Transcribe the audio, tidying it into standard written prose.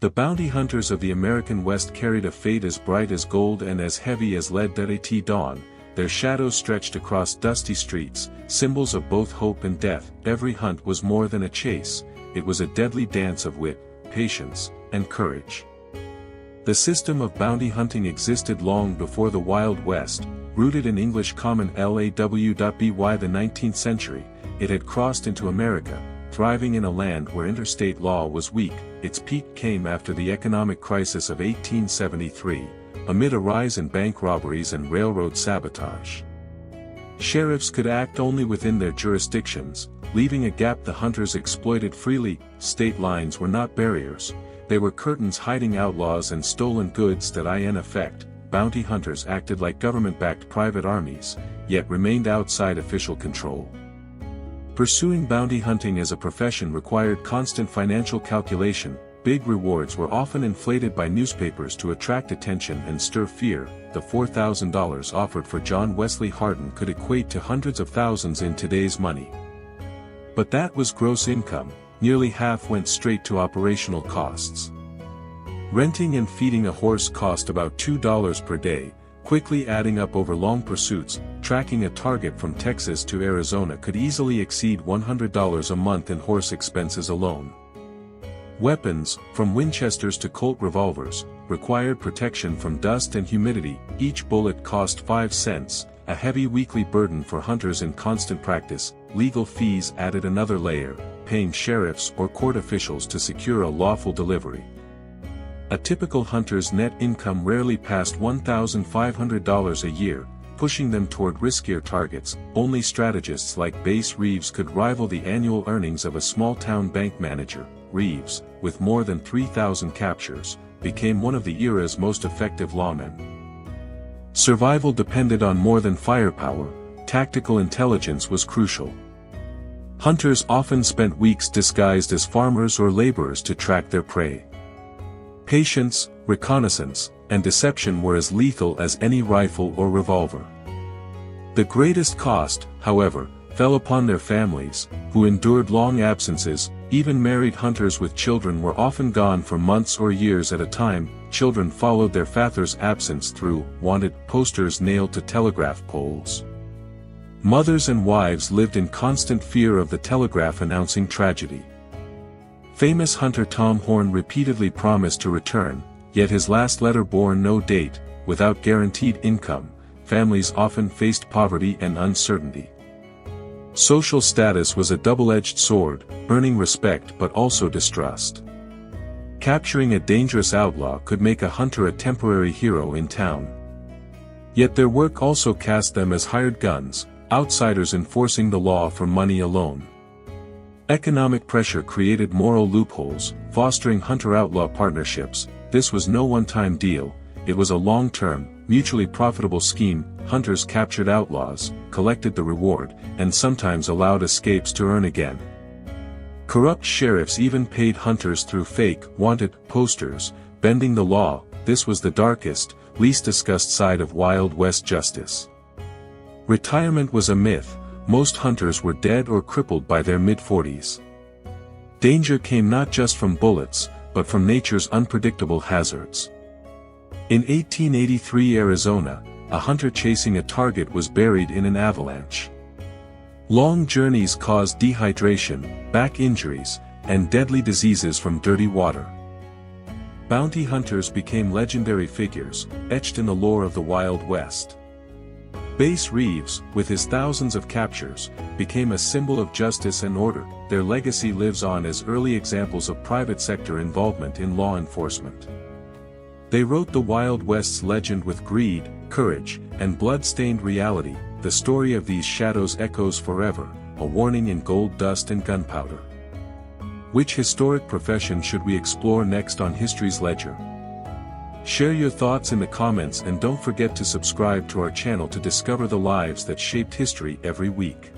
The bounty hunters of the American West carried a fate as bright as gold and as heavy as lead. At dawn, their shadows stretched across dusty streets, symbols of both hope and death. Every hunt was more than a chase, it was a deadly dance of wit, patience, and courage. The system of bounty hunting existed long before the Wild West, rooted in English common law. By the 19th century, it had crossed into America, thriving in a land where interstate law was weak. Its peak came after the economic crisis of 1873, amid a rise in bank robberies and railroad sabotage. Sheriffs could act only within their jurisdictions, leaving a gap the hunters exploited freely. State lines were not barriers, they were curtains hiding outlaws and stolen goods. In effect, bounty hunters acted like government-backed private armies, yet remained outside official control. Pursuing bounty hunting as a profession required constant financial calculation. Big rewards were often inflated by newspapers to attract attention and stir fear. The $4,000 offered for John Wesley Hardin could equate to hundreds of thousands in today's money. But that was gross income, nearly half went straight to operational costs. Renting and feeding a horse cost about $2 per day, quickly adding up over long pursuits. Tracking a target from Texas to Arizona could easily exceed $100 a month in horse expenses alone. Weapons, from Winchesters to Colt revolvers, required protection from dust and humidity. Each bullet cost 5 cents, a heavy weekly burden for hunters in constant practice. Legal fees added another layer, paying sheriffs or court officials to secure a lawful delivery. A typical hunter's net income rarely passed $1,500 a year, pushing them toward riskier targets. Only strategists like Bass Reeves could rival the annual earnings of a small-town bank manager. Reeves, with more than 3,000 captures, became one of the era's most effective lawmen. Survival depended on more than firepower, tactical intelligence was crucial. Hunters often spent weeks disguised as farmers or laborers to track their prey. Patience, reconnaissance, and deception were as lethal as any rifle or revolver. The greatest cost, however, fell upon their families, who endured long absences. Even married hunters with children were often gone for months or years at a time. Children followed their father's absence through wanted posters nailed to telegraph poles. Mothers and wives lived in constant fear of the telegraph announcing tragedy. Famous hunter Tom Horn repeatedly promised to return, yet his last letter bore no date. Without guaranteed income, families often faced poverty and uncertainty. Social status was a double-edged sword, earning respect but also distrust. Capturing a dangerous outlaw could make a hunter a temporary hero in town. Yet their work also cast them as hired guns, outsiders enforcing the law for money alone. Economic pressure created moral loopholes, fostering hunter-outlaw partnerships. This was no one-time deal, it was a long-term, mutually profitable scheme. Hunters captured outlaws, collected the reward, and sometimes allowed escapes to earn again. Corrupt sheriffs even paid hunters through fake, wanted posters, bending the law. This was the darkest, least discussed side of Wild West justice. Retirement was a myth, most hunters were dead or crippled by their mid-40s. Danger came not just from bullets, but from nature's unpredictable hazards. In 1883 Arizona, a hunter chasing a target was buried in an avalanche. Long journeys caused dehydration, back injuries, and deadly diseases from dirty water. Bounty hunters became legendary figures, etched in the lore of the Wild West. Bass Reeves, with his thousands of captures, became a symbol of justice and order. Their legacy lives on as early examples of private sector involvement in law enforcement. They wrote the Wild West's legend with greed, courage, and blood-stained reality. The story of these shadows echoes forever, a warning in gold dust and gunpowder. Which historic profession should we explore next on History's Ledger? Share your thoughts in the comments and don't forget to subscribe to our channel to discover the lives that shaped history every week.